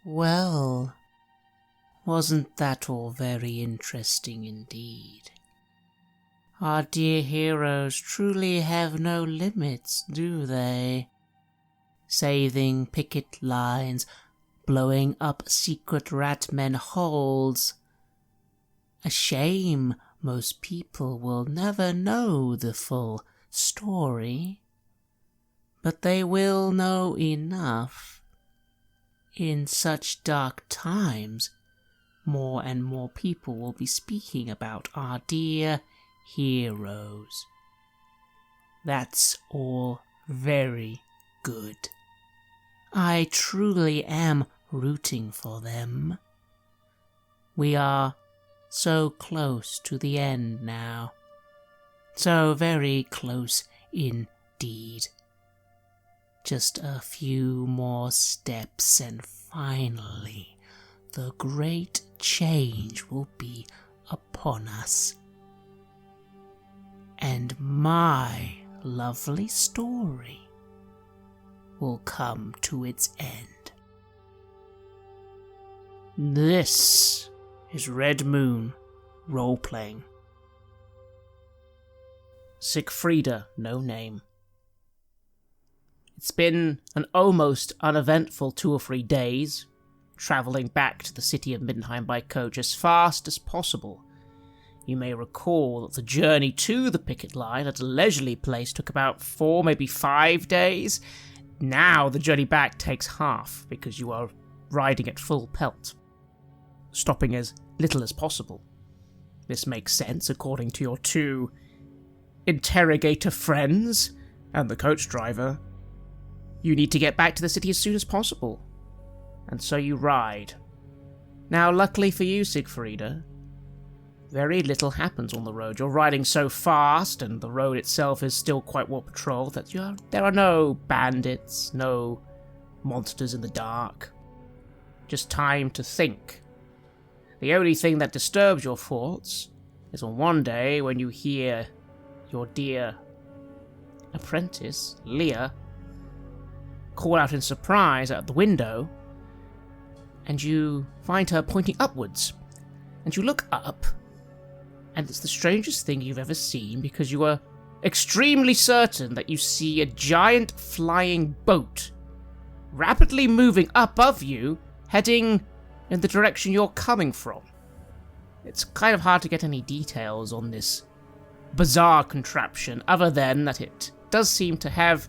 Well, wasn't that all very interesting indeed? Our dear heroes truly have no limits, do they? Saving picket lines, blowing up secret ratmen holes. A shame most people will never know the full story, but they will know enough. In such dark times, more and more people will be speaking about our dear heroes. That's all very good. I truly am rooting for them. We are so close to the end now. So very close indeed. Just a few more steps and finally the great change will be upon us. And my lovely story will come to its end. This is Red Moon Role-Playing. Siegfrieda, no name. It's been an almost uneventful 2 or 3 days, travelling back to the city of Middenheim by coach as fast as possible. You may recall that the journey to the picket line at a leisurely place took about 4, maybe 5 days. Now the journey back takes half, because you are riding at full pelt, stopping as little as possible. This makes sense according to your 2 interrogator friends and the coach driver. You need to get back to the city as soon as possible, and so you ride. Now, luckily for you, Siegfrieda, very little happens on the road. You're riding so fast, and the road itself is still quite well patrolled, that there are no bandits, no monsters in the dark. Just time to think. The only thing that disturbs your thoughts is on one day when you hear your dear apprentice, Leah, call out in surprise out the window, and you find her pointing upwards. And you look up, and it's the strangest thing you've ever seen, because you are extremely certain that you see a giant flying boat rapidly moving above you, heading in the direction you're coming from. It's kind of hard to get any details on this bizarre contraption, other than that it does seem to have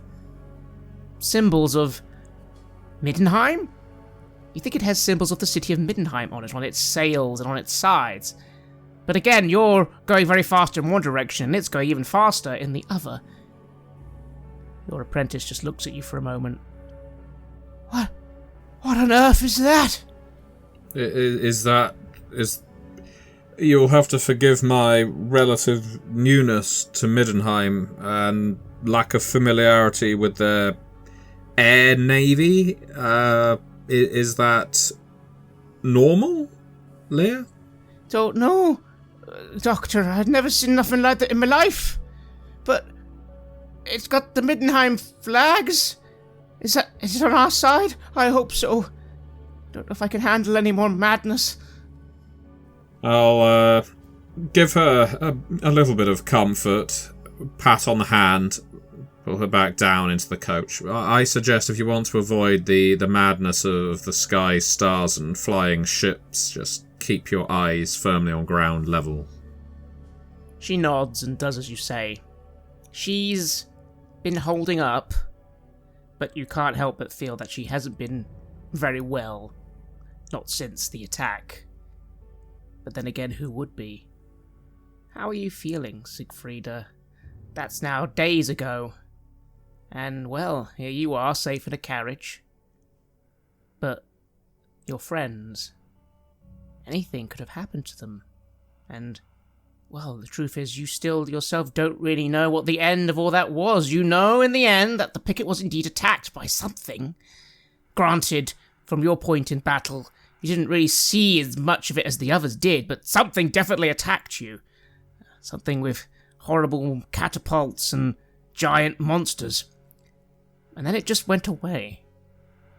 symbols of Middenheim? You think it has symbols of the city of Middenheim on it, on its sails and on its sides. But again, you're going very fast in one direction, and it's going even faster in the other. Your apprentice just looks at you for a moment. What on earth is that? You'll have to forgive my relative newness to Middenheim and lack of familiarity with their air navy. Is that normal, Leah? Don't know, Doctor. I've never seen nothing like that in my life. But it's got the Middenheim flags. Is it on our side? I hope so. Don't know if I can handle any more madness. I'll give her a little bit of comfort, pat on the hand, pull her back down into the coach. I suggest if you want to avoid the madness of the sky, stars and flying ships, just keep your eyes firmly on ground level. She nods and does as you say. She's been holding up, but you can't help but feel that she hasn't been very well. Not since the attack. But then again, who would be? How are you feeling, Siegfrieda? That's now days ago. And, well, here you are, safe in a carriage. But your friends, anything could have happened to them. And, well, the truth is you still yourself don't really know what the end of all that was. You know in the end that the picket was indeed attacked by something. Granted, from your point in battle, you didn't really see as much of it as the others did, but something definitely attacked you. Something with horrible catapults and giant monsters. And then it just went away.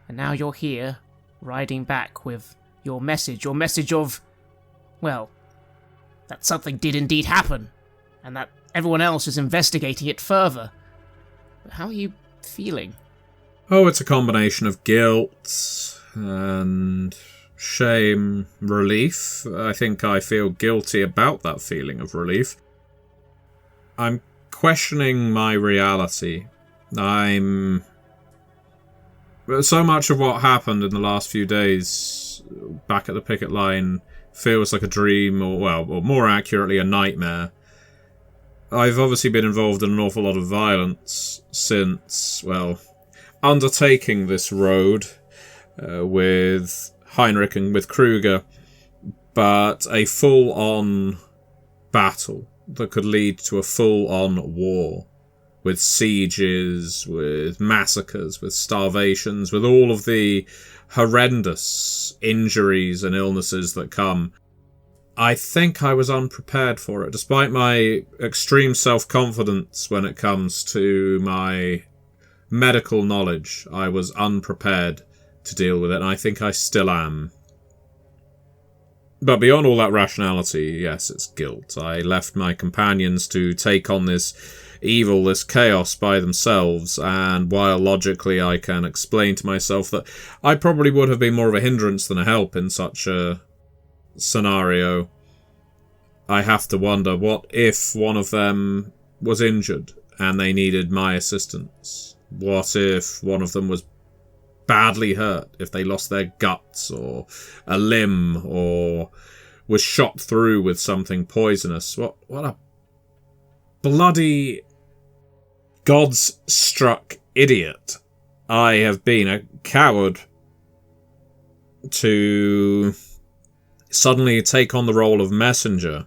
And now you're here, riding back with your message of, well, that something did indeed happen, and that everyone else is investigating it further. But how are you feeling? Oh, it's a combination of guilt and shame, relief. I think I feel guilty about that feeling of relief. I'm questioning my reality. So much of what happened in the last few days back at the picket line feels like a dream, or more accurately, a nightmare. I've obviously been involved in an awful lot of violence since, undertaking this road with Heinrich and with Krueger, but a full-on battle that could lead to a full-on war, with sieges, with massacres, with starvations, with all of the horrendous injuries and illnesses that come. I think I was unprepared for it, despite my extreme self-confidence when it comes to my medical knowledge. I was unprepared to deal with it, and I think I still am. But beyond all that rationality, yes, it's guilt. I left my companions to take on this evil, this chaos by themselves, and while logically I can explain to myself that I probably would have been more of a hindrance than a help in such a scenario, I have to wonder, what if one of them was injured and they needed my assistance? What if one of them was badly hurt, if they lost their guts or a limb or was shot through with something poisonous? What a bloody God's-struck idiot I have been, a coward, to suddenly take on the role of messenger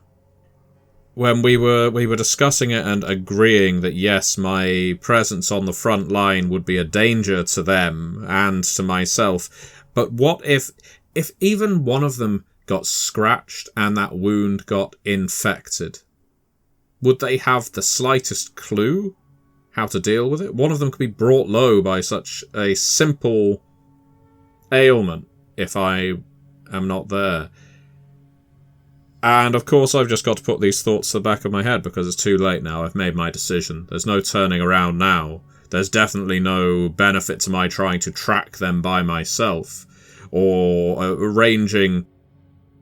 when we were discussing it and agreeing that yes, my presence on the front line would be a danger to them and to myself. But what if even one of them got scratched and that wound got infected? Would they have the slightest clue how to deal with it? One of them could be brought low by such a simple ailment if I am not there. And of course I've just got to put these thoughts to the back of my head because it's too late now. I've made my decision. There's no turning around now. There's definitely no benefit to my trying to track them by myself or arranging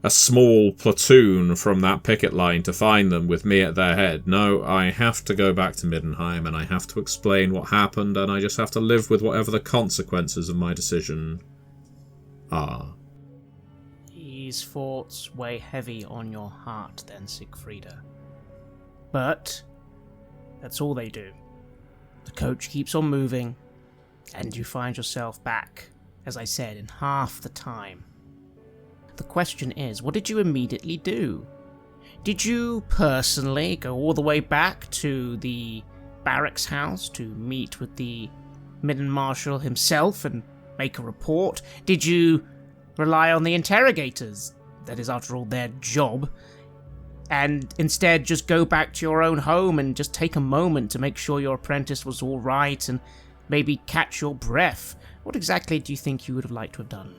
a small platoon from that picket line to find them with me at their head. No, I have to go back to Middenheim and I have to explain what happened, and I just have to live with whatever the consequences of my decision are. These thoughts weigh heavy on your heart then, Siegfrieda. But that's all they do. The coach keeps on moving, and you find yourself back, as I said, in half the time. The question is, what did you immediately do? Did you personally go all the way back to the barracks house to meet with the Midden Marshal himself and make a report? Did you rely on the interrogators? That is, after all, their job. And instead just go back to your own home and just take a moment to make sure your apprentice was all right and maybe catch your breath? What exactly do you think you would have liked to have done?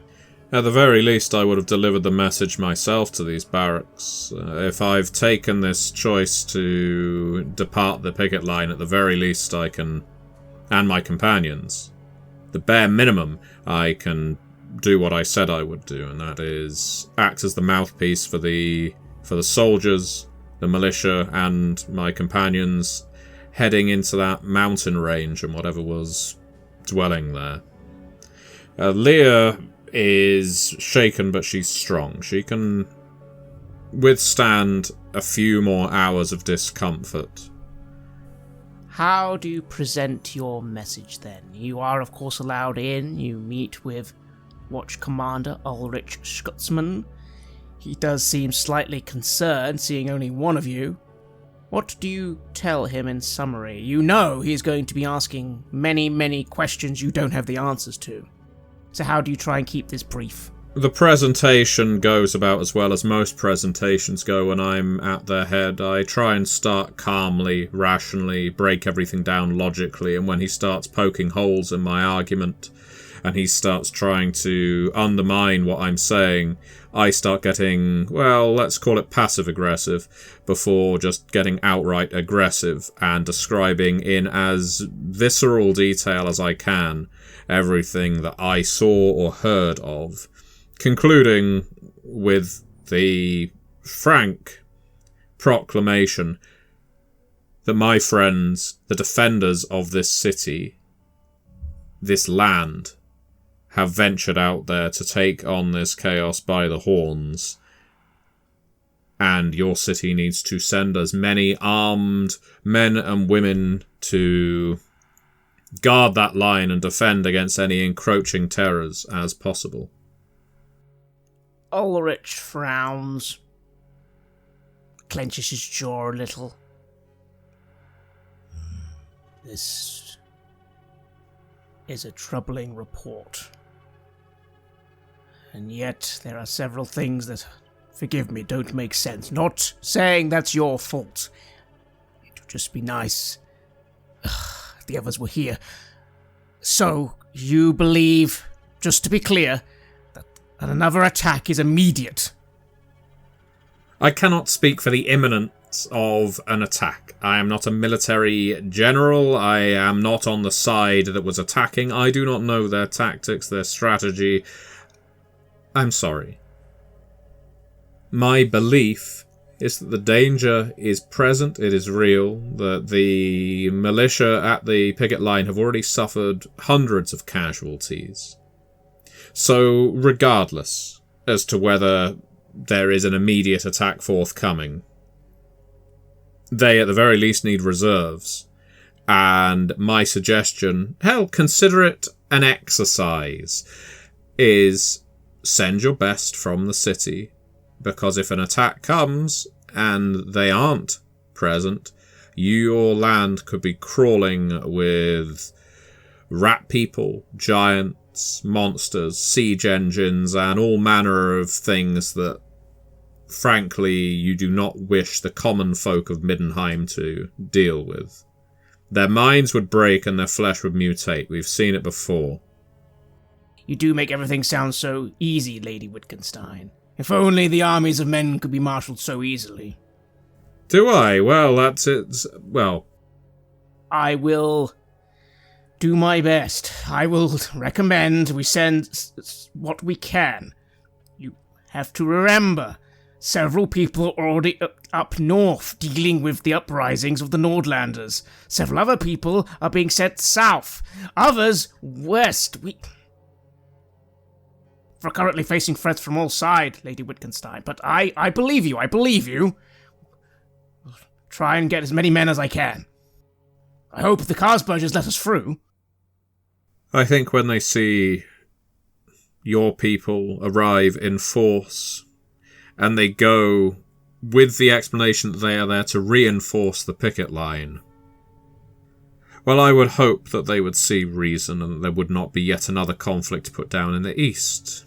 At the very least, I would have delivered the message myself to these barracks. If I've taken this choice to depart the picket line, at the very least I can, and my companions, the bare minimum, I can do what I said I would do, and that is act as the mouthpiece for the soldiers, the militia, and my companions heading into that mountain range and whatever was dwelling there. Leah is shaken, but she's strong. She can withstand a few more hours of discomfort. How do you present your message then? You are, of course, allowed in. You meet with Watch Commander Ulrich Schutzmann. He does seem slightly concerned, seeing only one of you. What do you tell him in summary? You know he's going to be asking many, many questions you don't have the answers to. So how do you try and keep this brief? The presentation goes about as well as most presentations go when I'm at their head. I try and start calmly, rationally, break everything down logically, and when he starts poking holes in my argument, and he starts trying to undermine what I'm saying, I start getting, well, let's call it passive-aggressive, before just getting outright aggressive and describing in as visceral detail as I can everything that I saw or heard of, concluding with the frank proclamation that my friends, the defenders of this city, this land, have ventured out there to take on this chaos by the horns, and your city needs to send as many armed men and women to guard that line and defend against any encroaching terrors as possible. Ulrich frowns, clenches his jaw a little. This is a troubling report. And yet there are several things that, forgive me, don't make sense. Not saying that's your fault. It would just be nice if the others were here. So, you believe, just to be clear, that another attack is immediate? I cannot speak for the imminence of an attack. I am not a military general. I am not on the side that was attacking. I do not know their tactics, their strategy. I'm sorry. My belief is that the danger is present, it is real, that the militia at the picket line have already suffered hundreds of casualties. So, regardless as to whether there is an immediate attack forthcoming, they at the very least need reserves. And my suggestion, hell, consider it an exercise, is send your best from the city, because if an attack comes and they aren't present, your land could be crawling with rat people, giants, monsters, siege engines, and all manner of things that, frankly, you do not wish the common folk of Middenheim to deal with. Their minds would break and their flesh would mutate. We've seen it before. You do make everything sound so easy, Lady Wittgenstein. If only the armies of men could be marshalled so easily. Do I? Well, that's it. Well, I will do my best. I will recommend we send what we can. You have to remember, several people are already up north dealing with the uprisings of the Nordlanders. Several other people are being sent south. Others west. We're currently facing threats from all sides, Lady Wittgenstein, but I believe you, I believe you. I'll try and get as many men as I can. I hope the Carlsbergers let us through. I think when they see your people arrive in force, and they go with the explanation that they are there to reinforce the picket line, well, I would hope that they would see reason and that there would not be yet another conflict put down in the east.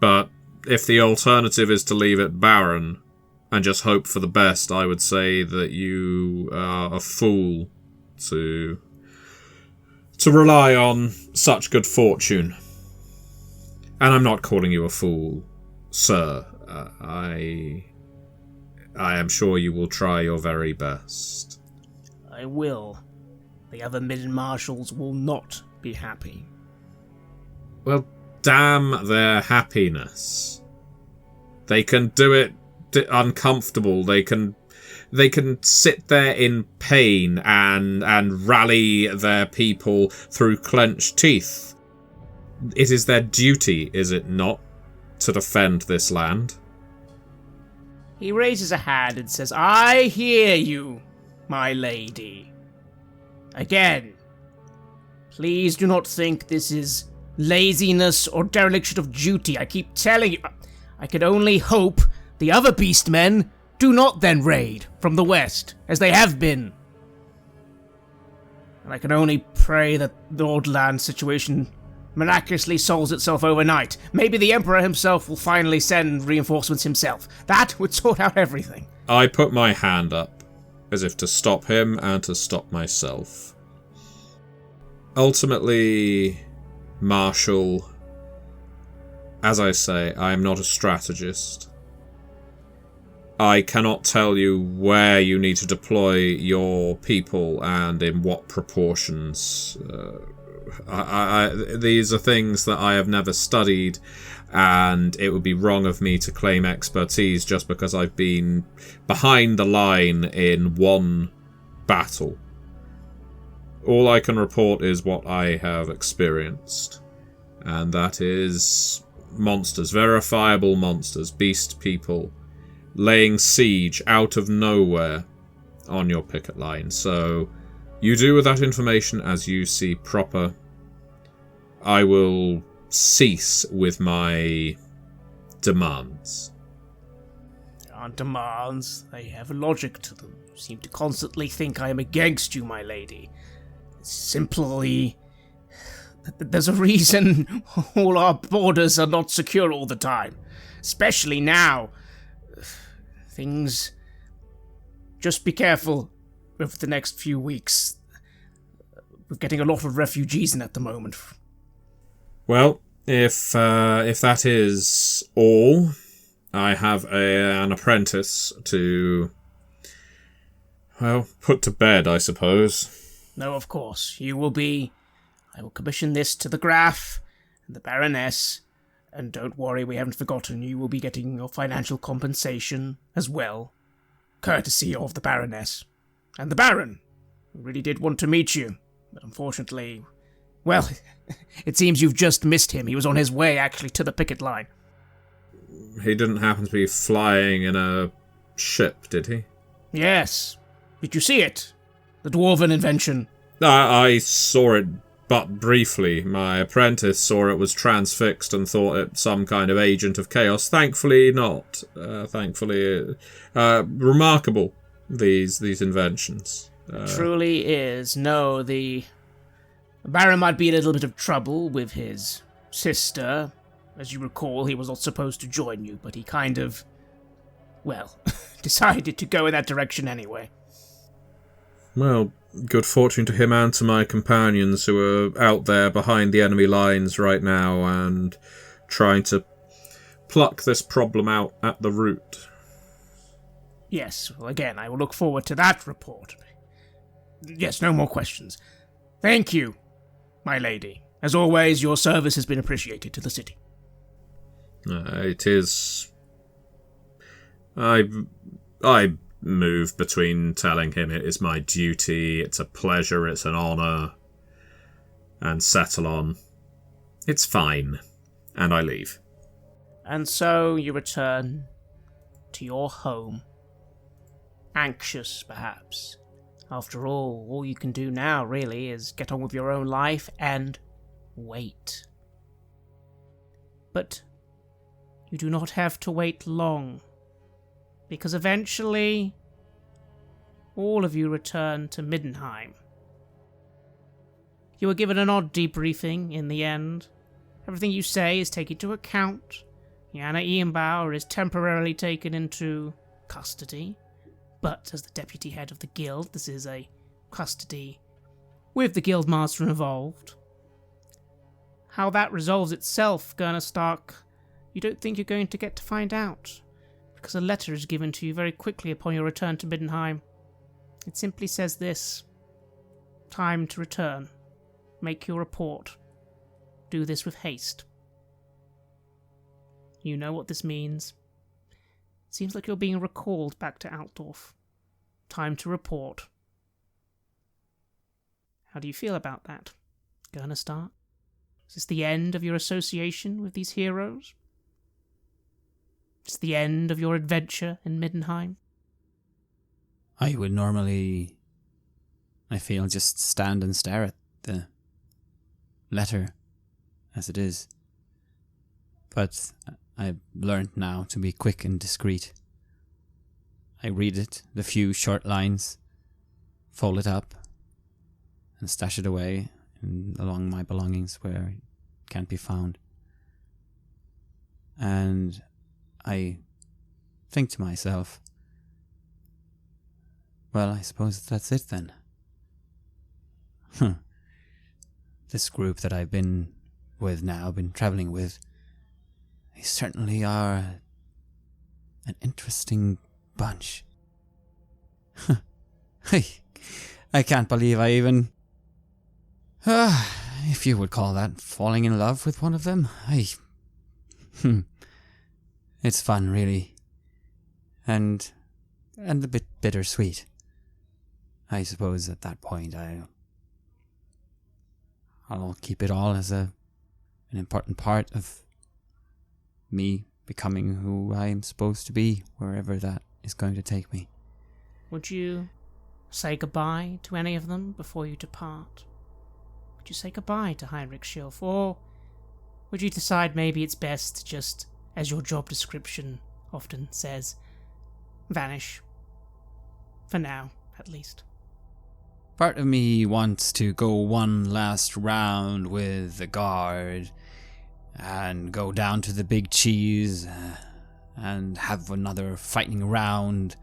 But if the alternative is to leave it barren and just hope for the best, I would say that you are a fool to rely on such good fortune. And I'm not calling you a fool, sir. I am sure you will try your very best. I will. The other midden marshals will not be happy. Well, damn their happiness. They can do it uncomfortable. They can sit there in pain and rally their people through clenched teeth. It is their duty, is it not, to defend this land? He raises a hand and says, I hear you, my lady. Again, please do not think this is laziness or dereliction of duty. I keep telling you, I can only hope the other beastmen do not then raid from the west, as they have been. And I can only pray that the Nordland situation miraculously solves itself overnight. Maybe the Emperor himself will finally send reinforcements himself. That would sort out everything. I put my hand up, as if to stop him and to stop myself. Ultimately, Marshal, as I say, I am not a strategist. I cannot tell you where you need to deploy your people and in what proportions. These are things that I have never studied, and it would be wrong of me to claim expertise just because I've been behind the line in one battle. All I can report is what I have experienced, and that is monsters, verifiable monsters, beast people, laying siege out of nowhere on your picket line. So you do with that information as you see proper. I will cease with my demands. There aren't demands. They have a logic to them. You seem to constantly think I am against you, my lady. It's simply... there's a reason all our borders are not secure all the time. Especially now. Things... just be careful over the next few weeks. We're getting a lot of refugees in at the moment. Well, if that is all, I have an apprentice to, well, put to bed, I suppose. No, of course. You will be... I will commission this to the Graf and the Baroness, and don't worry, we haven't forgotten. You will be getting your financial compensation as well, courtesy of the Baroness. And the Baron, who really did want to meet you, but unfortunately... well, it seems you've just missed him. He was on his way, actually, to the picket line. He didn't happen to be flying in a ship, did he? Yes. Did you see it? The dwarven invention. I saw it but briefly. My apprentice saw it was transfixed and thought it some kind of agent of chaos. Thankfully not. Remarkable, these inventions. It truly is. No, the Baron might be in a little bit of trouble with his sister. As you recall, he was not supposed to join you, but he kind of, well, decided to go in that direction anyway. Well, good fortune to him and to my companions who are out there behind the enemy lines right now and trying to pluck this problem out at the root. Yes, well, again, I will look forward to that report. Yes, no more questions. Thank you, my lady. As always, your service has been appreciated to the city. It is... I move between telling him it is my duty, it's a pleasure, it's an honour, and settle on, it's fine, and I leave. And so you return to your home, anxious perhaps. After all you can do now really is get on with your own life and wait. But you do not have to wait long, because eventually all of you return to Middenheim. You are given an odd debriefing in the end. Everything you say is taken into account. Yana Ienbauer is temporarily taken into custody, but as the deputy head of the guild, this is a custody with the guildmaster involved. How that resolves itself, Gurner Stark, you don't think you're going to get to find out, because a letter is given to you very quickly upon your return to Middenheim. It simply says this: time to return. Make your report. Do this with haste. You know what this means. It seems like you're being recalled back to Altdorf. Time to report. How do you feel about that, Gurner Stark? Is this the end of your association with these heroes? It's the end of your adventure in Middenheim? I would normally, I feel, just stand and stare at the letter as it is. But I've learned now to be quick and discreet. I read it, the few short lines, fold it up, and stash it away along my belongings where it can't be found. And I think to myself, well, I suppose that's it then. This group that I've been with now, been travelling with. They certainly are an interesting bunch. I can't believe I even... if you would call that falling in love with one of them. It's fun, really. And a bit bittersweet. I suppose at that point I'll keep it all as an important part of me becoming who I am supposed to be, wherever that is going to take me. Would you say goodbye to any of them before you depart? Would you say goodbye to Heinrich Schilf, or would you decide maybe it's best to just, as your job description often says, vanish? For now, at least. Part of me wants to go one last round with the guard and go down to the big cheese and have another fighting round,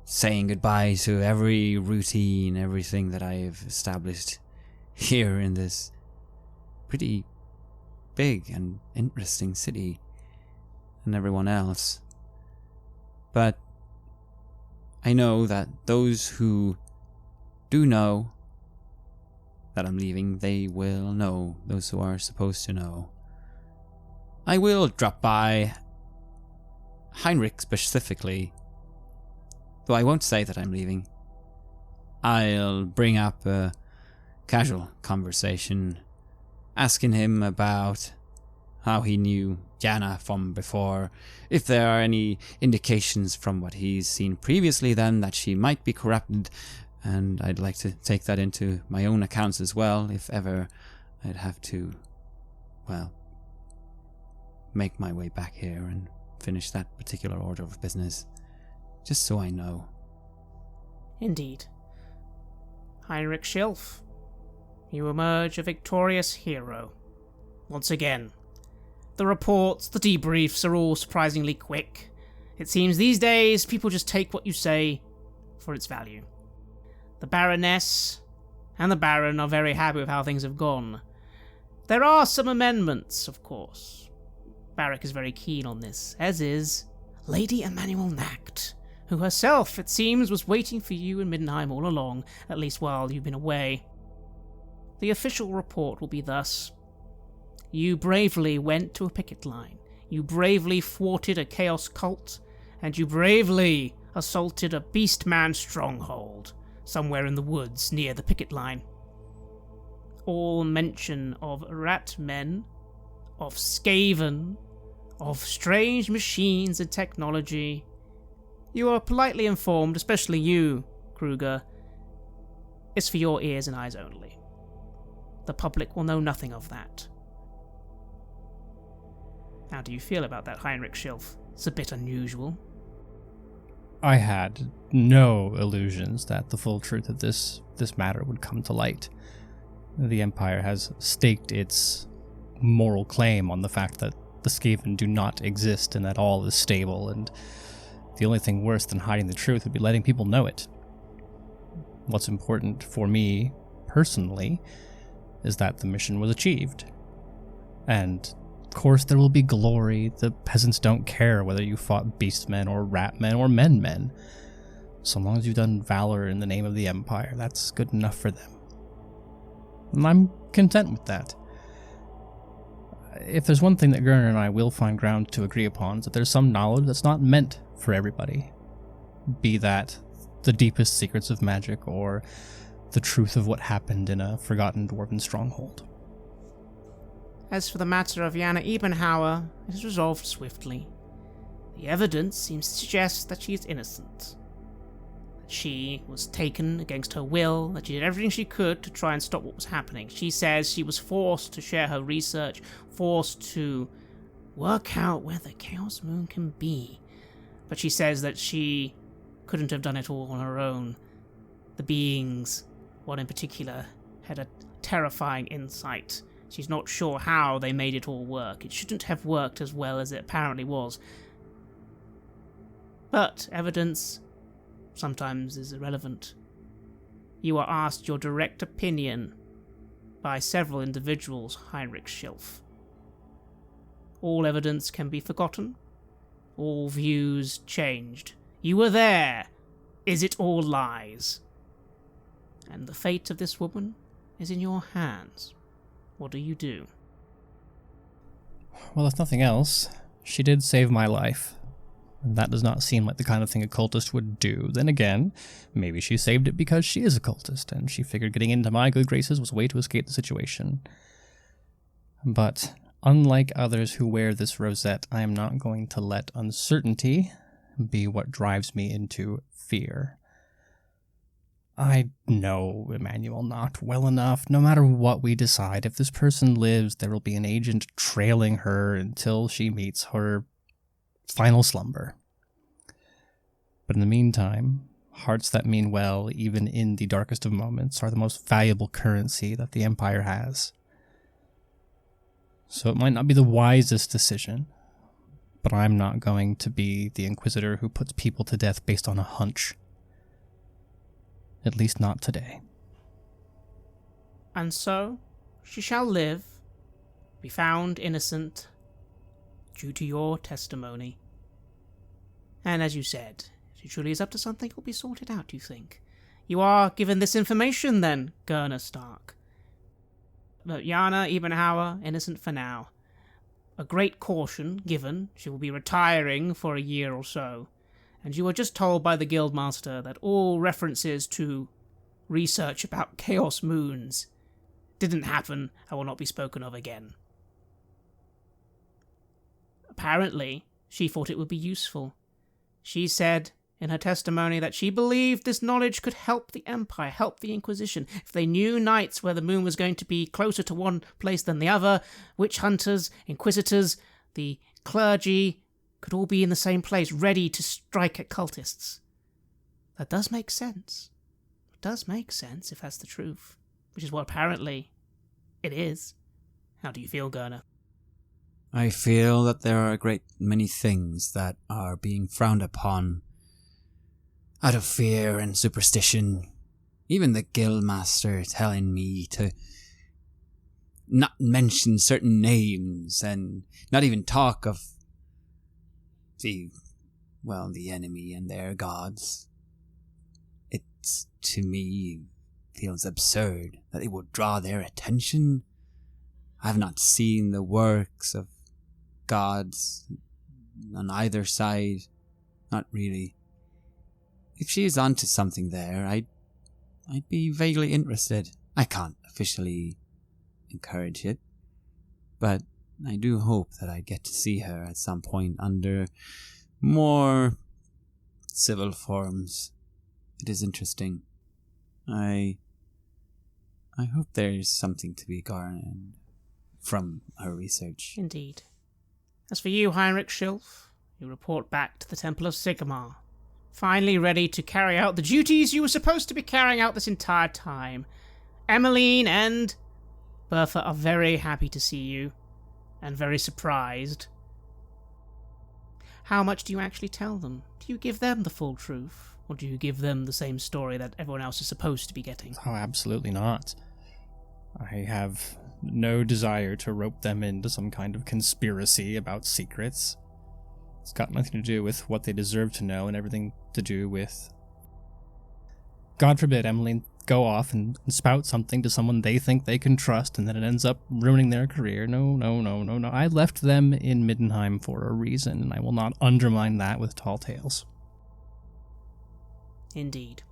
saying goodbye to every routine, everything that I've established here in this pretty big and interesting city, and everyone else. But I know that those who do know that I'm leaving, they will know, those who are supposed to know. I will drop by Heinrich specifically, though I won't say that I'm leaving. I'll bring up a casual conversation, asking him about how he knew Yana from before, if there are any indications from what he's seen previously then that she might be corrupted, and I'd like to take that into my own accounts as well, if ever I'd have to, well, make my way back here and finish that particular order of business, just so I know. Indeed. Heinrich Schilf, you emerge a victorious hero. Once again, the reports, the debriefs are all surprisingly quick. It seems these days people just take what you say for its value. The Baroness and the Baron are very happy with how things have gone. There are some amendments, of course. Barrack is very keen on this, as is Lady Emmanuel Nacht, who herself, it seems, was waiting for you in Middenheim all along, at least while you've been away. The official report will be thus. You bravely went to a picket line, you bravely thwarted a chaos cult, and you bravely assaulted a beastman stronghold, somewhere in the woods near the picket line. All mention of rat men, of Skaven, of strange machines and technology. You are politely informed, especially you, Krueger, is for your ears and eyes only. The public will know nothing of that. How do you feel about that, Heinrich Schilf? It's a bit unusual. I had no illusions that the full truth of this matter would come to light. The Empire has staked its moral claim on the fact that the Skaven do not exist and that all is stable, and the only thing worse than hiding the truth would be letting people know it. What's important for me, personally, is that the mission was achieved. And, of course, there will be glory. The peasants don't care whether you fought beastmen or ratmen or men. So long as you've done valor in the name of the Empire, that's good enough for them. And I'm content with that. If there's one thing that Gerner and I will find ground to agree upon, is that there's some knowledge that's not meant for everybody. Be that the deepest secrets of magic or the truth of what happened in a forgotten dwarven stronghold. As for the matter of Yana Ebenhauer, it is resolved swiftly. The evidence seems to suggest that she is innocent. That she was taken against her will, that she did everything she could to try and stop what was happening. She says she was forced to share her research, forced to work out where the Chaos Moon can be. But she says that she couldn't have done it all on her own. The beings, one in particular, had a terrifying insight. She's not sure how they made it all work. It shouldn't have worked as well as it apparently was. But evidence sometimes is irrelevant. You are asked your direct opinion. by several individuals, Heinrich Schilf. All evidence can be forgotten. All views changed. You were there. Is it all lies? And the fate of this woman is in your hands. What do you do? Well, if nothing else, she did save my life. And that does not seem like the kind of thing a cultist would do. Then again, maybe she saved it because she is a cultist, and she figured getting into my good graces was a way to escape the situation. But unlike others who wear this rosette, I am not going to let uncertainty be what drives me into fear. I know Emmanuel not well enough. No matter what we decide, if this person lives, there will be an agent trailing her until she meets her final slumber. But in the meantime, hearts that mean well, even in the darkest of moments, are the most valuable currency that the Empire has. So it might not be the wisest decision, but I'm not going to be the Inquisitor who puts people to death based on a hunch. At least not today. And so, she shall live, be found innocent, due to your testimony. And as you said, if she truly is up to something, it will be sorted out, you think. You are given this information, then, Gurner Stark. But Yana Ebenhauer, innocent for now. A great caution given, she will be retiring for a year or so, and you were just told by the Guildmaster that all references to research about Chaos Moons didn't happen and will not be spoken of again. Apparently, she thought it would be useful. She said in her testimony that she believed this knowledge could help the Empire, help the Inquisition. If they knew nights where the moon was going to be closer to one place than the other, witch hunters, inquisitors, the clergy could all be in the same place, ready to strike at cultists. That does make sense. It does make sense if that's the truth, which is what apparently it is. How do you feel, Gurner? I feel that there are a great many things that are being frowned upon out of fear and superstition. Even the Guildmaster telling me to not mention certain names and not even talk of the enemy and their gods. It's, to me, feels absurd that they would draw their attention. I have not seen the works of gods on either side. Not really. If she is onto something there, I'd be vaguely interested. I can't officially encourage it, but I do hope that I get to see her at some point under more civil forms. It is interesting. I hope there's something to be garnered from her research. Indeed. As for you, Heinrich Schilf, you report back to the Temple of Sigmar, finally ready to carry out the duties you were supposed to be carrying out this entire time. Emmeline and Bertha are very happy to see you, and very surprised. How much do you actually tell them? Do you give them the full truth? Or do you give them the same story that everyone else is supposed to be getting? Oh, absolutely not. I have no desire to rope them into some kind of conspiracy about secrets. It's got nothing to do with what they deserve to know and everything to do with... God forbid Emmeline go off and spout something to someone they think they can trust and then it ends up ruining their career. No. I left them in Middenheim for a reason, and I will not undermine that with tall tales. Indeed.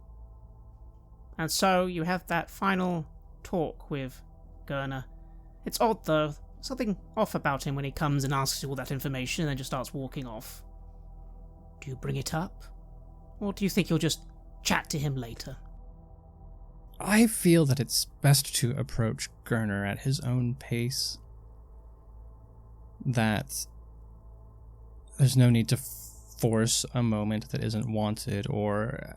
And so you have that final talk with Gurner. It's odd, though. Something off about him when he comes and asks you all that information and then just starts walking off. Do you bring it up? Or do you think you'll just chat to him later? I feel that it's best to approach Gurner at his own pace. That there's no need to force a moment that isn't wanted or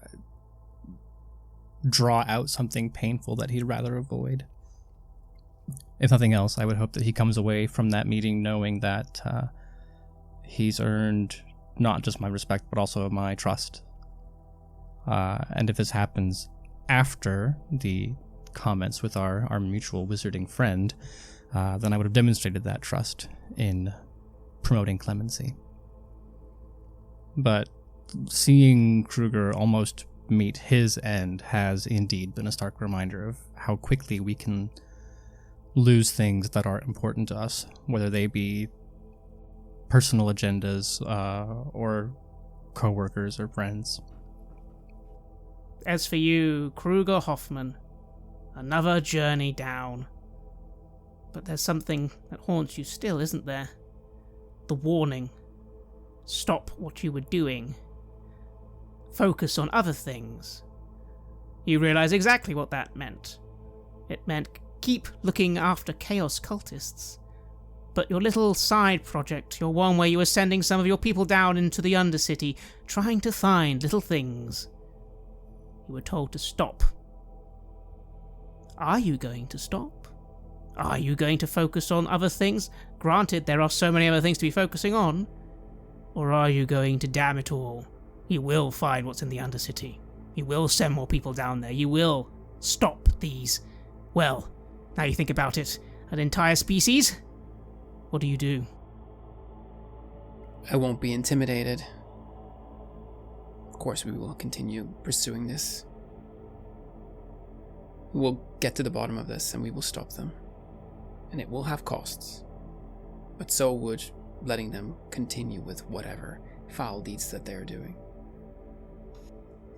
draw out something painful that he'd rather avoid. If nothing else, I would hope that he comes away from that meeting knowing that he's earned not just my respect, but also my trust. And if this happens after the comments with our mutual wizarding friend, then I would have demonstrated that trust in promoting clemency. But seeing Krueger almost meet his end has indeed been a stark reminder of how quickly we can lose things that are important to us, whether they be personal agendas or co-workers or friends. As for you, Krueger Hoffman, another journey down. But there's something that haunts you still, isn't there? The warning. Stop what you were doing. Focus on other things. You realize exactly what that meant. It meant keep looking after Chaos cultists. But your little side project, your one where you were sending some of your people down into the Undercity, trying to find little things, you were told to stop. Are you going to stop? Are you going to focus on other things? Granted, there are so many other things to be focusing on. Or are you going to damn it all? You will find what's in the Undercity. You will send more people down there. You will stop these. Well, now you think about it, an entire species? What do you do? I won't be intimidated. Of course, we will continue pursuing this. We'll get to the bottom of this and we will stop them. And it will have costs. But so would letting them continue with whatever foul deeds that they're doing.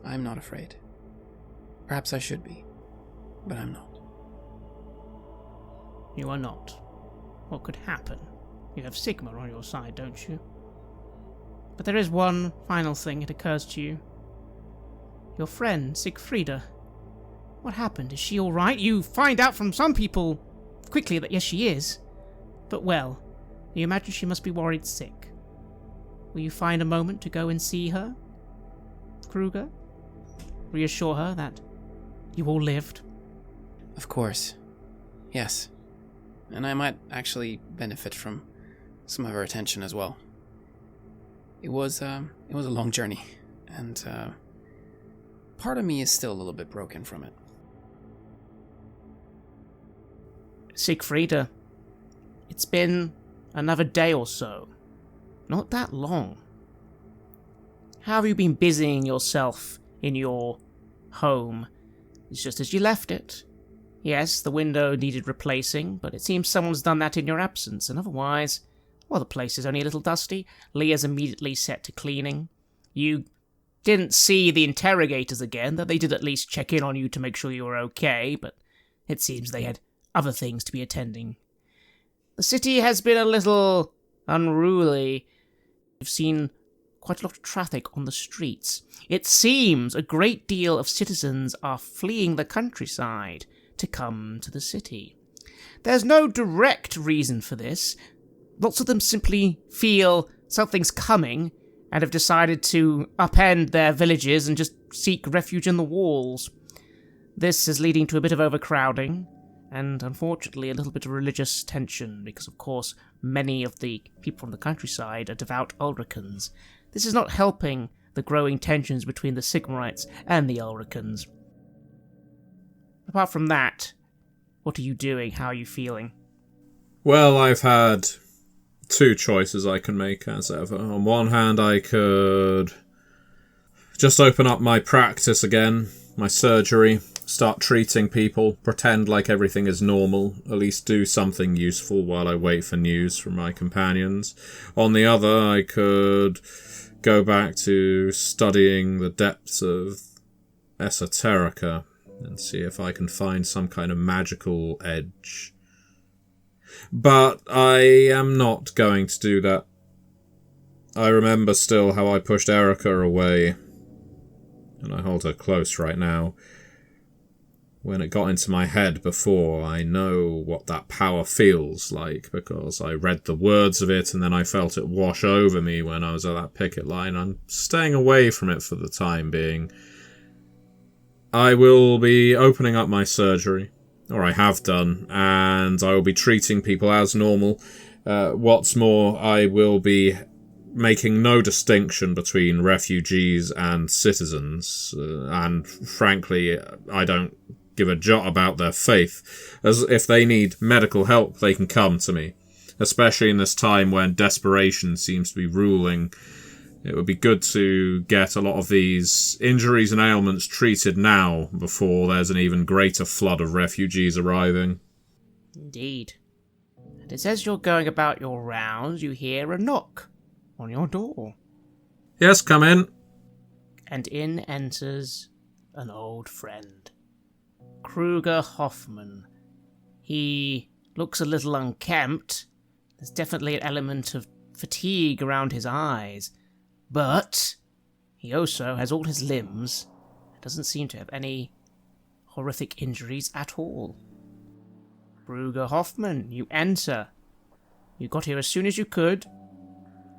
I'm not afraid. Perhaps I should be, but I'm not. You are not. What could happen? You have Sigma on your side, don't you? But there is one final thing that occurs to you. Your friend, Siegfrieda. What happened? Is she alright? You find out from some people quickly that yes, she is. But well, you imagine she must be worried sick. Will you find a moment to go and see her? Krueger? Reassure her that you all lived? Of course. Yes. And I might actually benefit from some of her attention as well. It was a long journey, and part of me is still a little bit broken from it. Siegfrieda, it's been another day or so. Not that long. How have you been busying yourself in your home? It's just as you left it. Yes, the window needed replacing, but it seems someone's done that in your absence, and otherwise, well, the place is only a little dusty. Leah's immediately set to cleaning. You didn't see the interrogators again, though they did at least check in on you to make sure you were okay, but it seems they had other things to be attending. The city has been a little unruly. You've seen quite a lot of traffic on the streets. It seems a great deal of citizens are fleeing the countryside to come to the city. There's no direct reason for this. Lots of them simply feel something's coming and have decided to upend their villages and just seek refuge in the walls. This is leading to a bit of overcrowding, and unfortunately a little bit of religious tension, because of course many of the people from the countryside are devout Ulricans. This is not helping the growing tensions between the Sigmarites and the Ulricans. Apart from that, what are you doing? How are you feeling? Well, I've had two choices I can make as ever. On one hand, I could just open up my practice again, my surgery, start treating people, pretend like everything is normal, at least do something useful while I wait for news from my companions. On the other, I could go back to studying the depths of esoterica and see if I can find some kind of magical edge. But I am not going to do that. I remember still how I pushed Erica away, and I hold her close right now. When it got into my head before, I know what that power feels like, because I read the words of it and then I felt it wash over me when I was at that picket line. I'm staying away from it for the time being. I will be opening up my surgery, or I have done, and I will be treating people as normal. What's more, I will be making no distinction between refugees and citizens, and frankly, I don't give a jot about their faith, as if they need medical help, they can come to me, especially in this time when desperation seems to be ruling. It would be good to get a lot of these injuries and ailments treated now before there's an even greater flood of refugees arriving. Indeed. And as you're going about your rounds, you hear a knock on your door. Yes, come in. And in enters an old friend. Krueger Hoffman. He looks a little unkempt. There's definitely an element of fatigue around his eyes. But he also has all his limbs. Doesn't seem to have any horrific injuries at all. Krueger Hoffman, you enter. You got here as soon as you could.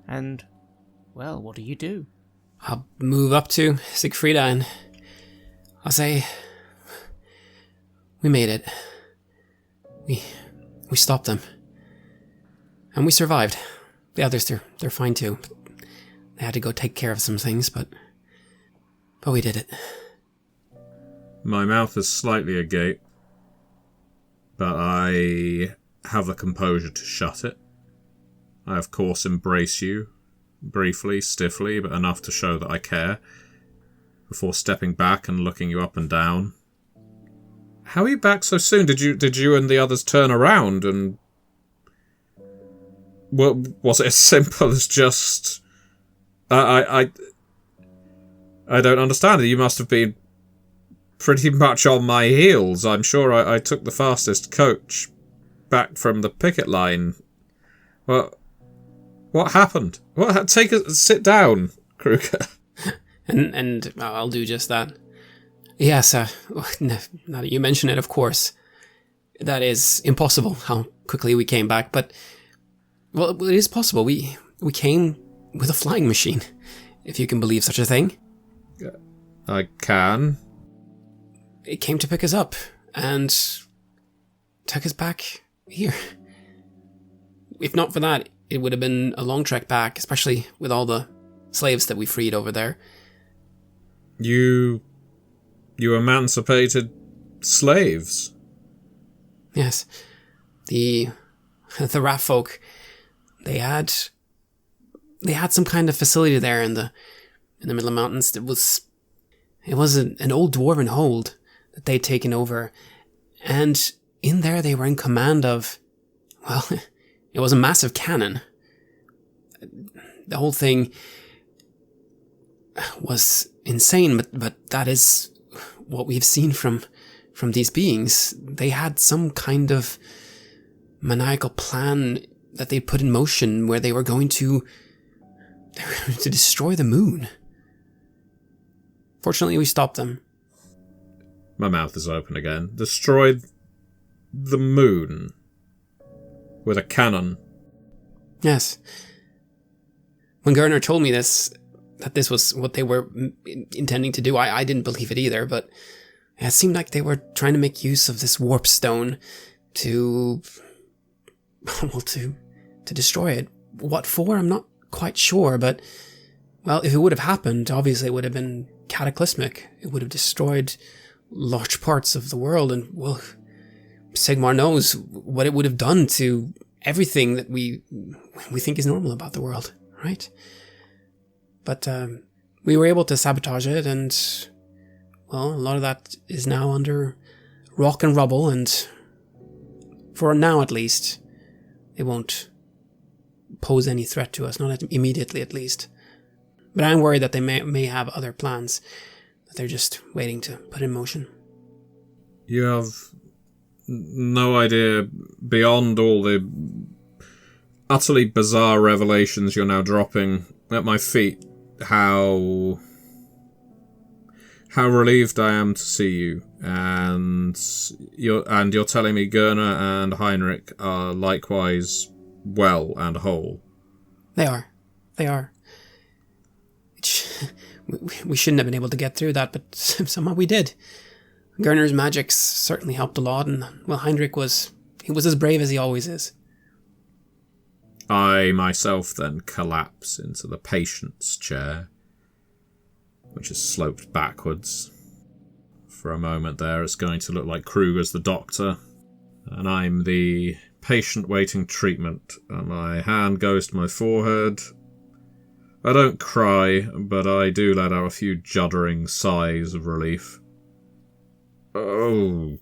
And, well, what do? I'll move up to Siegfrieda and I'll say, we made it. We stopped them. And we survived. The others, they're fine too. They had to go take care of some things, but we did it. My mouth is slightly agape, but I have the composure to shut it. I, of course, embrace you, briefly, stiffly, but enough to show that I care, before stepping back and looking you up and down. How are you back so soon? Did you and the others turn around and... was it as simple as just... I don't understand it. You must have been pretty much on my heels. I'm sure I took the fastest coach back from the picket line. What happened? Sit down, Krueger. And I'll do just that. Yes, now that you mention it, of course, that is impossible, how quickly we came back, but, well, it is possible. We came with a flying machine, if you can believe such a thing. I can. It came to pick us up, and took us back here. If not for that, it would have been a long trek back, especially with all the slaves that we freed over there. You emancipated slaves? Yes. The Rat folk, they had some kind of facility there in the middle of mountains. It was an old dwarven hold that they'd taken over, and in there they were in command of, well, it was a massive cannon. The whole thing was insane, but that is what we've seen from these beings. They had some kind of maniacal plan that they put in motion where they were going to destroy the moon. Fortunately, we stopped them. My mouth is open again. Destroyed the moon with a cannon. Yes. When Gerner told me that this was what they were intending to do, I didn't believe it either, but it seemed like they were trying to make use of this warp stone to destroy it. What for? I'm not quite sure, but, well, if it would have happened, obviously it would have been cataclysmic. It would have destroyed large parts of the world, and, well, Sigmar knows what it would have done to everything that we think is normal about the world, right? But we were able to sabotage it, and, well, a lot of that is now under rock and rubble, and for now at least, it won't pose any threat to us, not immediately at least. But I'm worried that they may have other plans that they're just waiting to put in motion. You have no idea, beyond all the utterly bizarre revelations you're now dropping at my feet, how relieved I am to see you, and you're telling me Gerner and Heinrich are likewise well and whole. They are. We shouldn't have been able to get through that, but somehow we did. Gerner's magic certainly helped a lot, and, well, Heinrich was as brave as he always is. I myself then collapse into the patient's chair, which is sloped backwards, For a moment there, it's going to look like Krueger's the doctor, and I'm the patient waiting treatment. And my hand goes to my forehead. I don't cry, but I do let out a few juddering sighs of relief. Oh,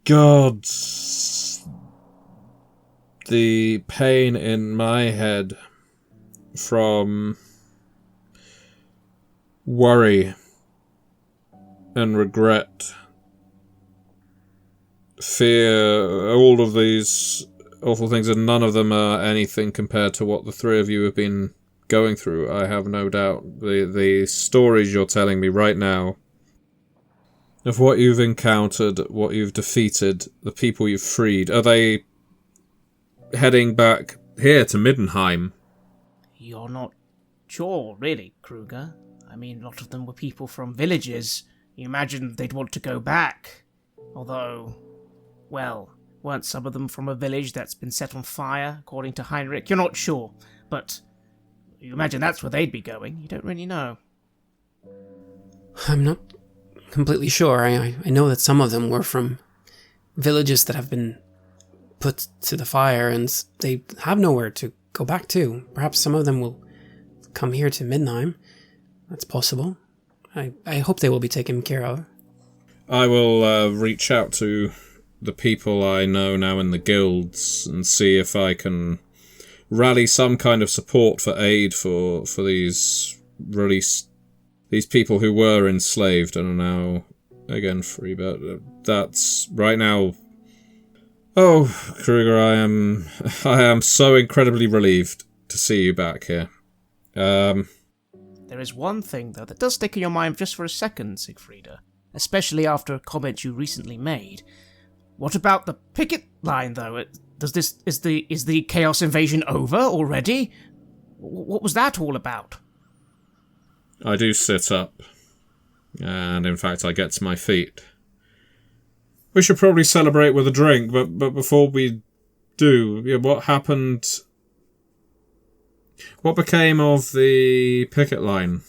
God. The pain in my head from worry and regret, fear, all of these awful things, and none of them are anything compared to what the three of you have been going through, I have no doubt. The stories you're telling me right now of what you've encountered, what you've defeated, the people you've freed, are they heading back here to Middenheim? You're not sure, really, Krueger. I mean, a lot of them were people from villages. You imagine they'd want to go back. Although, well, weren't some of them from a village that's been set on fire, according to Heinrich? You're not sure, but you imagine that's where they'd be going. You don't really know. I'm not completely sure. I know that some of them were from villages that have been put to the fire, and they have nowhere to go back to. Perhaps some of them will come here to Middenheim. That's possible. I hope they will be taken care of. I will reach out to the people I know now in the guilds and see if I can rally some kind of support for aid for these these people who were enslaved and are now again free. But that's right now. Oh, Krueger, I am so incredibly relieved to see you back here. There is one thing, though, that does stick in your mind just for a second, Siegfrieda, especially after a comment you recently made. What about the picket line, though? Is the Chaos invasion over already? What was that all about? I do sit up, and in fact I get to my feet. We should probably celebrate with a drink, but before we do, what happened? What became of the picket line?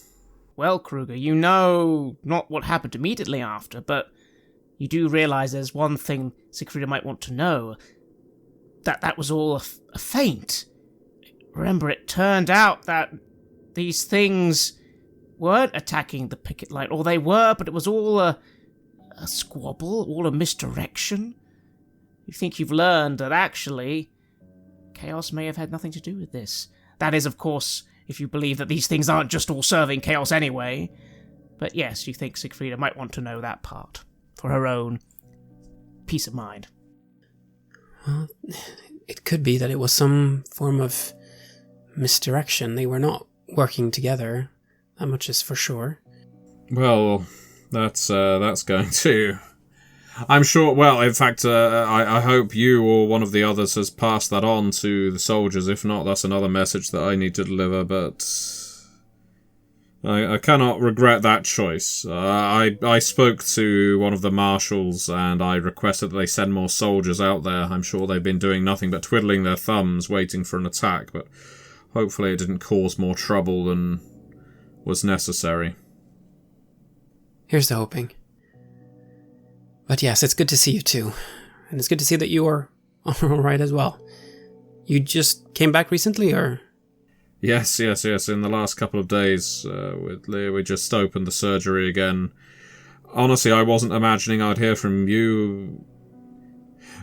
Well, Krueger, you know not what happened immediately after, but you do realise there's one thing Siegfrieda might want to know. That was all a feint. Remember, it turned out that these things weren't attacking the picket line, or they were, but it was all a squabble, all a misdirection. You think you've learned that actually Chaos may have had nothing to do with this. That is, of course, if you believe that these things aren't just all serving Chaos anyway. But yes, you think Siegfrieda might want to know that part, for her own peace of mind. Well, it could be that it was some form of misdirection. They were not working together. That much is for sure. Well, that's going to... I'm sure, well, in fact, I hope you or one of the others has passed that on to the soldiers. If not, that's another message that I need to deliver, but I cannot regret that choice. I spoke to one of the marshals and I requested that they send more soldiers out there. I'm sure they've been doing nothing but twiddling their thumbs waiting for an attack, but hopefully it didn't cause more trouble than was necessary. Here's to hoping. But yes, it's good to see you too. And it's good to see that you are alright as well. You just came back recently, or...? Yes. In the last couple of days, we just opened the surgery again. Honestly, I wasn't imagining I'd hear from you.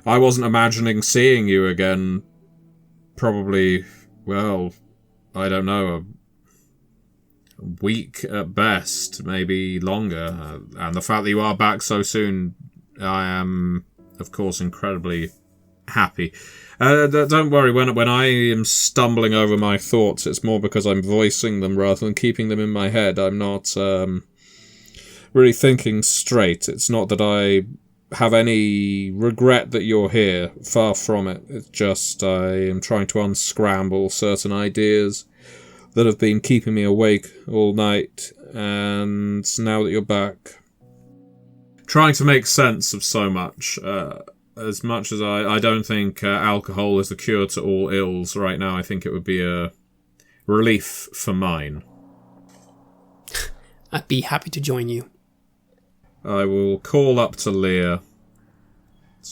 I wasn't imagining seeing you again. Probably, well, I don't know, a week at best, maybe longer. And the fact that you are back so soon, I am, of course, incredibly happy. Don't worry, when I am stumbling over my thoughts, it's more because I'm voicing them rather than keeping them in my head. I'm not really thinking straight. It's not that I have any regret that you're here. Far from it. It's just I am trying to unscramble certain ideas that have been keeping me awake all night, and now that you're back, trying to make sense of so much. As much as I don't think alcohol is the cure to all ills right now, I think it would be a relief for mine. I'd be happy to join you. I will call up to Leah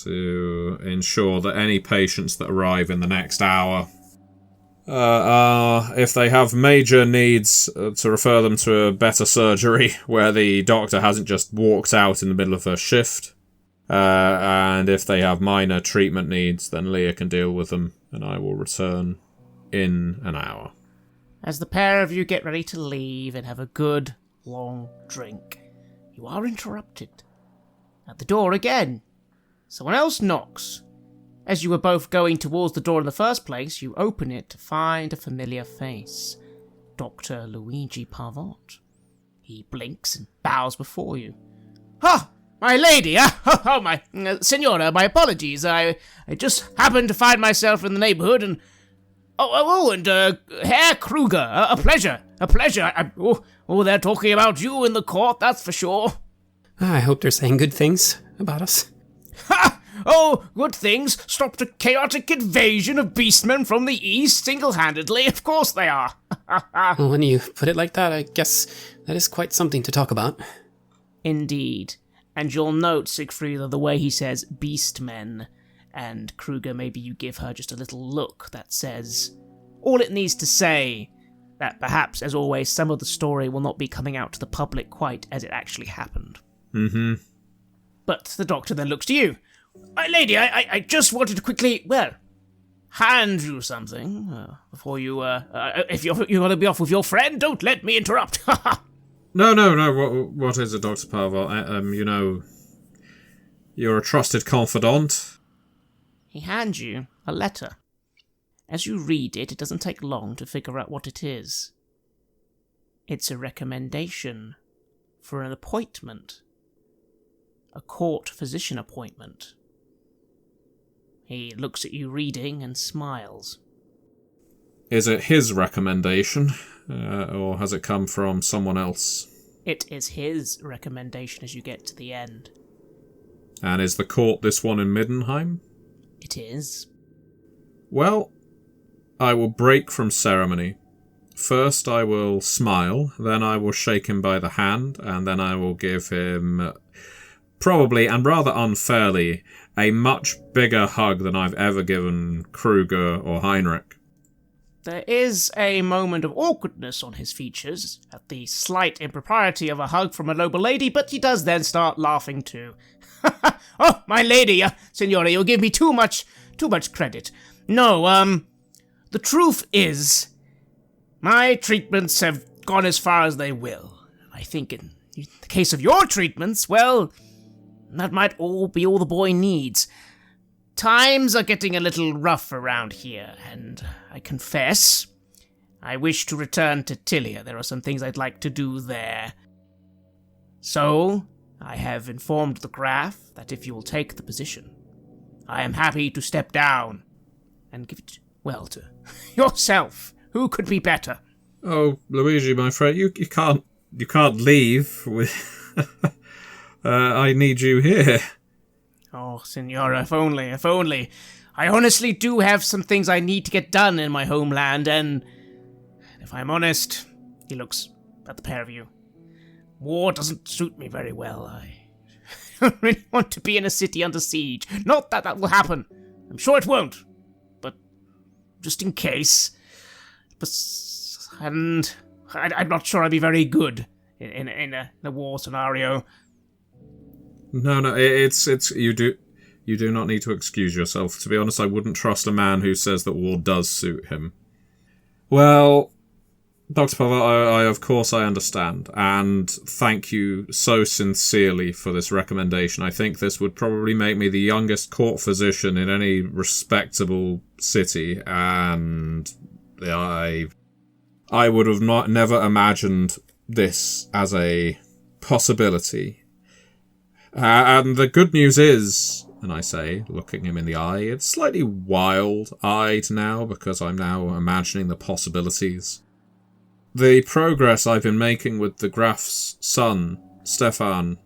to ensure that any patients that arrive in the next hour if they have major needs, to refer them to a better surgery where the doctor hasn't just walked out in the middle of her shift. And if they have minor treatment needs, then Leah can deal with them, and I will return in an hour. As the pair of you get ready to leave and have a good, long drink, you are interrupted. At the door again. Someone else knocks. As you were both going towards the door in the first place, you open it to find a familiar face. Dr. Luigi Parvot. He blinks and bows before you. "Ah, my lady! Oh, my... Signora, my apologies. I just happened to find myself in the neighborhood and... and Herr Krueger, a pleasure. They're talking about you in the court, that's for sure." I hope they're saying good things about us. "Ha! Oh, good things. Stopped a chaotic invasion of beastmen from the east single-handedly. Of course they are." Well, when you put it like that, I guess that is quite something to talk about. Indeed. And you'll note, Siegfried, the way he says beastmen. And Krueger, maybe you give her just a little look that says all it needs to say, that perhaps, as always, some of the story will not be coming out to the public quite as it actually happened. Mm-hmm. But the doctor then looks to you. "My lady, I just wanted to quickly, hand you something before you, if you're going to be off with your friend, don't let me interrupt." No. What is it, Dr. Parvot? You're a trusted confidant. He hands you a letter. As you read it, it doesn't take long to figure out what it is. It's a recommendation for an appointment. A court physician appointment. He looks at you reading and smiles. Is it his recommendation, or has it come from someone else? It is his recommendation as you get to the end. And is the court this one in Middenheim? It is. Well, I will break from ceremony. First I will smile, then I will shake him by the hand, and then I will give him... probably, and rather unfairly, a much bigger hug than I've ever given Krueger or Heinrich. There is a moment of awkwardness on his features at the slight impropriety of a hug from a noble lady, but he does then start laughing too. "Oh, my lady, signora, you'll give me too much credit. No, the truth is, my treatments have gone as far as they will. I think in the case of your treatments, well... that might all be all the boy needs. Times are getting a little rough around here, and I confess, I wish to return to Tilia. There are some things I'd like to do there. So, I have informed the Graf that if you will take the position, I am happy to step down and give it, to yourself. Who could be better?" "Oh, Luigi, my friend, you can't leave with... I need you here." "Oh, Signora, if only. I honestly do have some things I need to get done in my homeland, and if I'm honest," he looks at the pair of you, "war doesn't suit me very well. I don't really want to be in a city under siege. Not that that will happen. I'm sure it won't. But just in case. And I'm not sure I'd be very good in a war scenario." No, it's you do not need to excuse yourself. To be honest, I wouldn't trust a man who says that war does suit him. Well, Dr. Parvot, I of course I understand, and thank you so sincerely for this recommendation. I think this would probably make me the youngest court physician in any respectable city, and I would have never imagined this as a possibility. And the good news is, and I say, looking him in the eye, it's slightly wild-eyed now, because I'm now imagining the possibilities. The progress I've been making with the Graf's son, Stefan,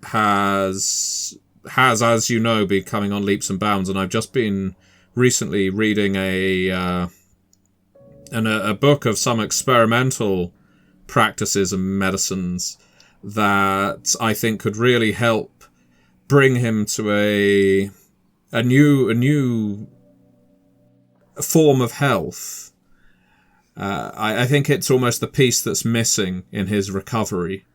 has, as you know, been coming on leaps and bounds, and I've just been recently reading a book of some experimental practices and medicines. that I think could really help bring him to a new form of health. I think it's almost the piece that's missing in his recovery.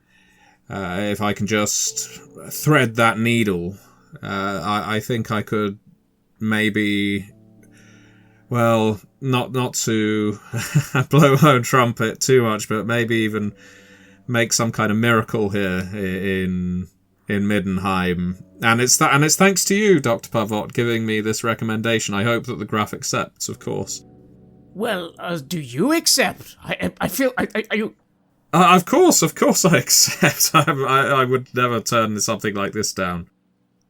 If I can just thread that needle, I think I could maybe, well, not to blow my own trumpet too much, but maybe even make some kind of miracle here in Middenheim. And it's thanks to you, Dr. Pavot, giving me this recommendation. I hope that the Graph accepts, of course. Well, do you accept? I feel... Are you... Of course I accept. I would never turn something like this down.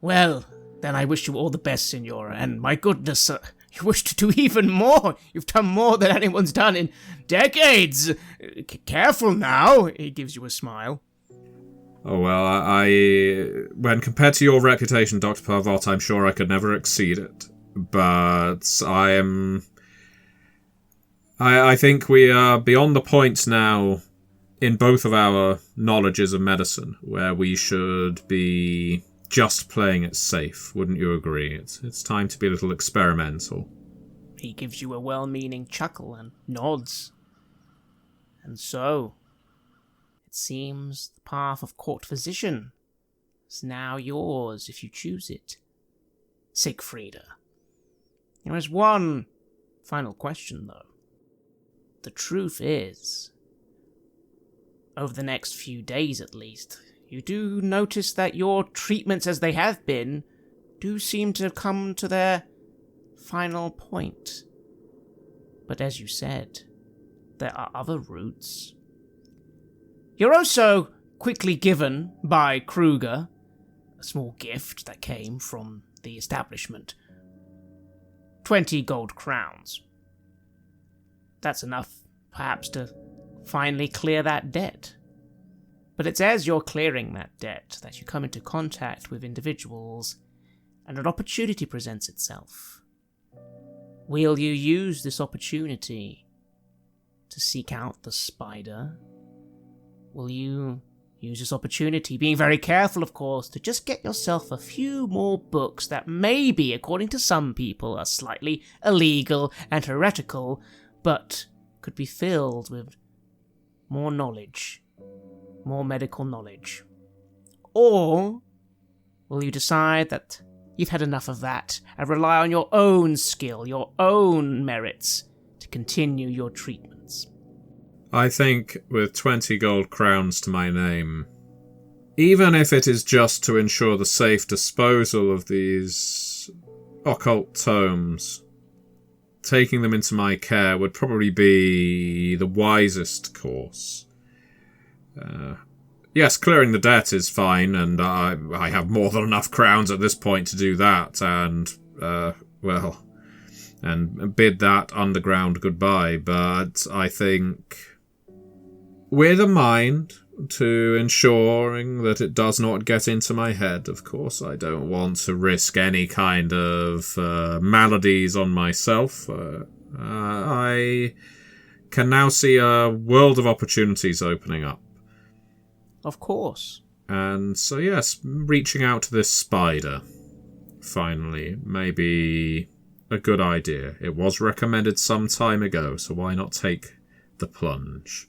Well, then I wish you all the best, Signora, and my goodness, you wish to do even more. You've done more than anyone's done in decades. Careful now, he gives you a smile. Oh, well, I when compared to your reputation, Dr. Pavot, I'm sure I could never exceed it. But I think we are beyond the point now in both of our knowledges of medicine where we should be just playing it safe. Wouldn't you agree? It's time to be a little experimental. He gives you a well-meaning chuckle and nods. And so, it seems the path of court physician is now yours if you choose it. Siegfrieda. There is one final question, though. The truth is, over the next few days at least, you do notice that your treatments as they have been do seem to have come to their final point. But as you said, there are other routes. You're also quickly given by Krueger a small gift that came from the establishment. 20 gold crowns. That's enough, perhaps, to finally clear that debt. But it's as you're clearing that debt that you come into contact with individuals, and an opportunity presents itself. Will you use this opportunity to seek out the spider? Will you use this opportunity, being very careful, of course, to just get yourself a few more books that maybe, according to some people, are slightly illegal and heretical, but could be filled with more knowledge, more medical knowledge? Or will you decide that you've had enough of that and rely on your own skill, your own merits to continue your treatments? I think with 20 gold crowns to my name, even if it is just to ensure the safe disposal of these occult tomes, taking them into my care would probably be the wisest course. Yes, clearing the debt is fine, and I have more than enough crowns at this point to do that, and bid that underground goodbye, but I think with a mind to ensuring that it does not get into my head, of course. I don't want to risk any kind of maladies on myself. I can now see a world of opportunities opening up. Of course. And so, yes, reaching out to this spider, finally, may be a good idea. It was recommended some time ago, so why not take the plunge?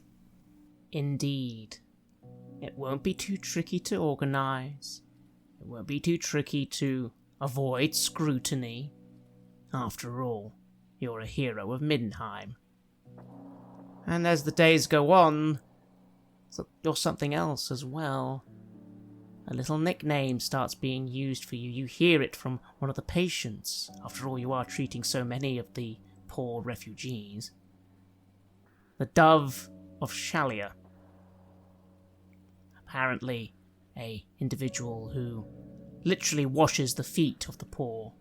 Indeed. It won't be too tricky to organize. It won't be too tricky to avoid scrutiny. After all, you're a hero of Middenheim. And as the days go on, you're something else as well. A little nickname starts being used for you. You hear it from one of the patients. After all, you are treating so many of the poor refugees. The Dove of Shalia. Apparently, a individual who literally washes the feet of the poor.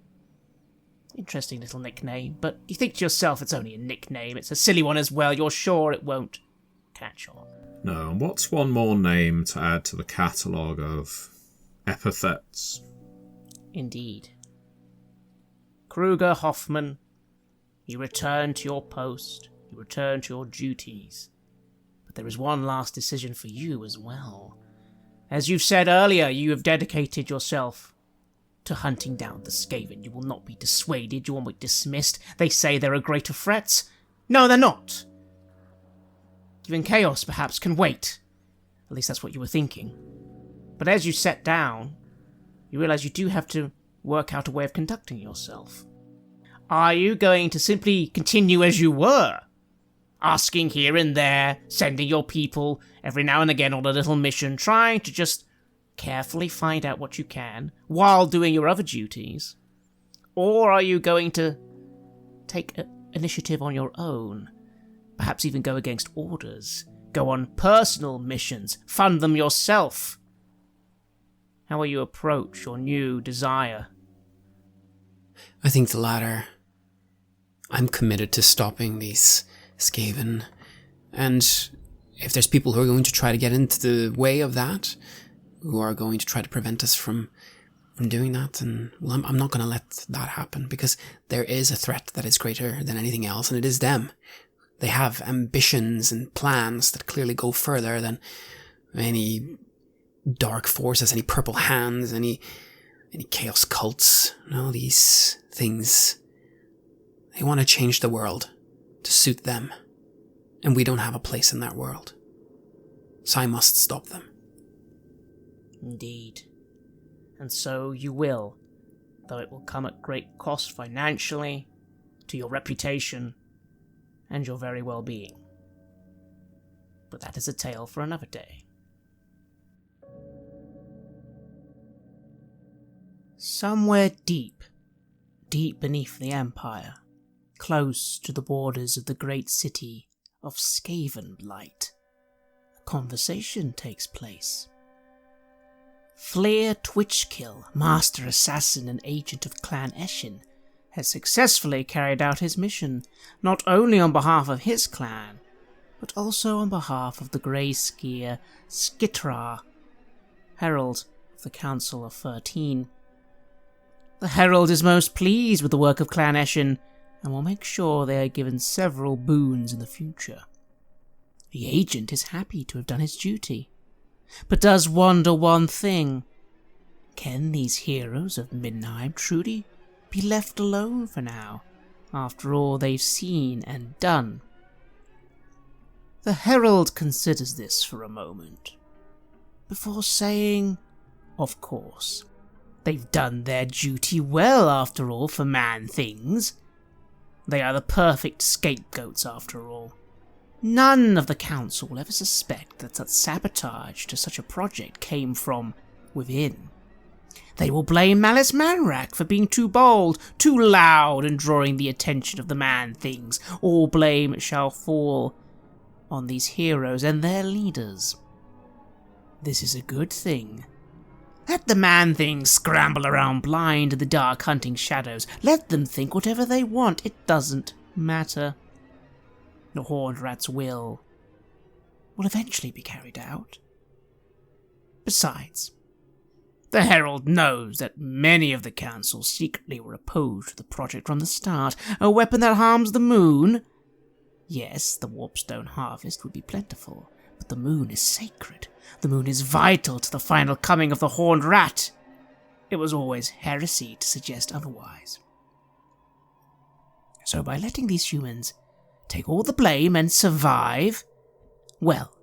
Interesting little nickname, but you think to yourself it's only a nickname. It's a silly one as well. You're sure it won't catch on. No, and what's one more name to add to the catalogue of epithets? Indeed. Krueger Hoffman, you return to your post. You return to your duties. But there is one last decision for you as well. As you've said earlier, you have dedicated yourself to hunting down the Skaven. You will not be dissuaded, you won't be dismissed. They say there are greater threats. No, they're not. Even chaos, perhaps, can wait. At least that's what you were thinking. But as you sat down, you realize you do have to work out a way of conducting yourself. Are you going to simply continue as you were? Asking here and there, sending your people every now and again on a little mission, trying to just carefully find out what you can while doing your other duties? Or are you going to take initiative on your own? Perhaps even go against orders, go on personal missions, fund them yourself? How will you approach your new desire? I think the latter. I'm committed to stopping these Skaven, and if there's people who are going to try to get into the way of that, who are going to try to prevent us from doing that, then I'm not going to let that happen, because there is a threat that is greater than anything else, and it is them. They have ambitions and plans that clearly go further than any dark forces, any purple hands, any chaos cults, all these things. They want to change the world to suit them, and we don't have a place in that world. So I must stop them. Indeed. And so you will, though it will come at great cost financially, to your reputation, and your very well-being. But that is a tale for another day. Somewhere deep beneath the Empire, close to the borders of the great city of Skaven Blight, a conversation takes place. Flair Twitchkill, master assassin and agent of Clan Eshin, has successfully carried out his mission, not only on behalf of his clan, but also on behalf of the Grey Skier Skitrar, Herald of the Council of 13. The Herald is most pleased with the work of Clan Eshin, and will make sure they are given several boons in the future. The agent is happy to have done his duty, but does wonder one thing. Can these heroes of Middenheim truly be left alone for now, after all they've seen and done? The Herald considers this for a moment, before saying, of course, they've done their duty well after all for man-things. They are the perfect scapegoats after all. None of the council will ever suspect that sabotage to such a project came from within. They will blame Malice Manrak for being too bold, too loud, and drawing the attention of the man-things. All blame shall fall on these heroes and their leaders. This is a good thing. Let the man-things scramble around blind in the dark hunting shadows. Let them think whatever they want. It doesn't matter. The Horned Rat's will eventually be carried out. Besides, the Herald knows that many of the council secretly were opposed to the project from the start. A weapon that harms the moon? Yes, the Warpstone harvest would be plentiful, but the moon is sacred. The moon is vital to the final coming of the Horned Rat. It was always heresy to suggest otherwise. So by letting these humans take all the blame and survive, well,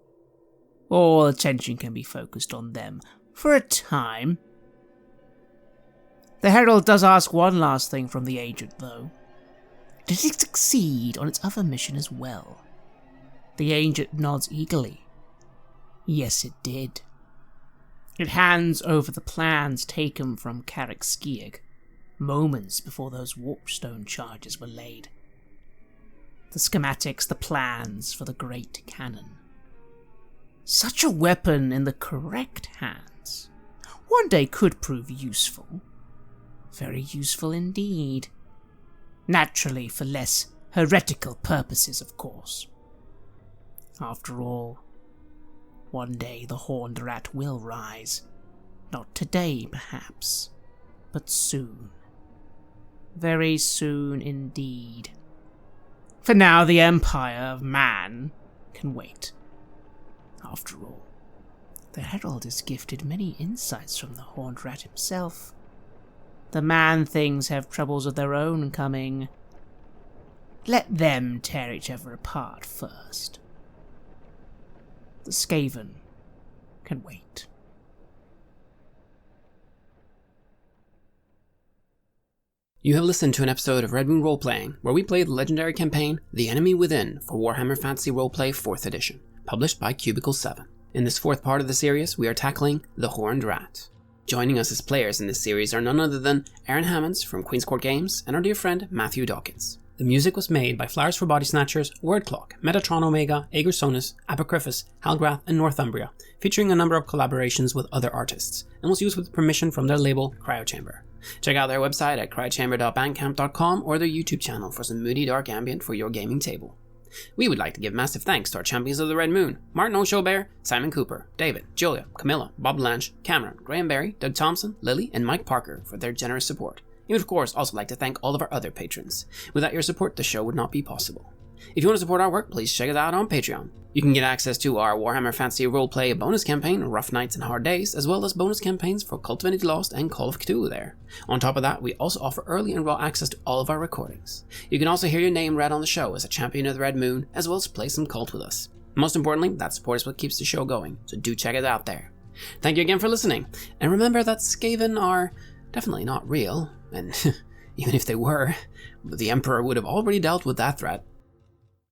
all attention can be focused on them for a time. The Herald does ask one last thing from the agent, though. Did it succeed on its other mission as well? The agent nods eagerly. Yes, it did. It hands over the plans taken from Carrick Skieg, moments before those Warpstone charges were laid. The schematics, the plans for the Great Cannon. Such a weapon in the correct hands one day could prove useful. Very useful indeed. Naturally, for less heretical purposes, of course. After all, one day the Horned Rat will rise. Not today, perhaps, but soon. Very soon indeed. For now, the empire of man can wait. After all, The Herald is gifted many insights from the Horned Rat himself. The man-things have troubles of their own coming. Let them tear each other apart first. The Skaven can wait. You have listened to an episode of Red Moon Roleplaying, where we played the legendary campaign The Enemy Within for Warhammer Fantasy Roleplay 4th edition, published by Cubicle 7. In this 4th part of the series, we are tackling the Horned Rat. Joining us as players in this series are none other than Aaron Hammonds from Queen's Court Games and our dear friend Matthew Dawkins. The music was made by Flowers for Body Snatchers, Wordclock, Metatron Omega, Aegir Sonus, Apocryphus, Halgrath, and Northumbria, featuring a number of collaborations with other artists, and was used with permission from their label Cryochamber. Check out their website at cryochamber.bandcamp.com or their YouTube channel for some moody dark ambient for your gaming table. We would like to give massive thanks to our champions of the Red Moon, Martin Heuschober, Simon Cooper, David, Julia, Camilla, Bob Lange, Cameron, Graham Barey, Doug Thomson, Lily, and Mike Parker for their generous support. We would of course also like to thank all of our other patrons. Without your support, the show would not be possible. If you want to support our work, please check it out on Patreon. You can get access to our Warhammer Fantasy Roleplay bonus campaign, Rough Nights and Hard Days, as well as bonus campaigns for Cult of Divinity Lost and Call of Cthulhu there. On top of that, we also offer early and raw access to all of our recordings. You can also hear your name read on the show as a champion of the Red Moon, as well as play some Cult with us. Most importantly, that support is what keeps the show going, so do check it out there. Thank you again for listening, and remember that Skaven are definitely not real, and even if they were, the Emperor would have already dealt with that threat.